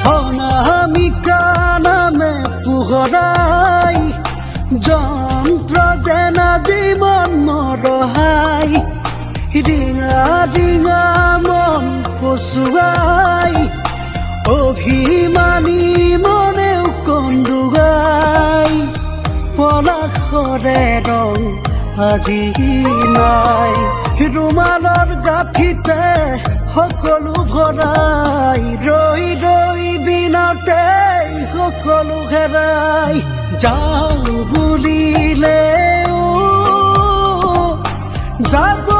অনামিকা নামে পোহৰাই যন্ত্ৰ যেনা জীৱন মৰহাই ৰিঙা ৰিঙা মন কচুৱাই অভিমানী মনেও কন্দুৱাই পলাশৰে ৰং আজি নাই ৰুমালৰ গাঁঠিতে সকলো ভৰাই ৰৈ ৰৈ বিনাতে সকলো হেৰাই যাওঁ বুলিলেও যাব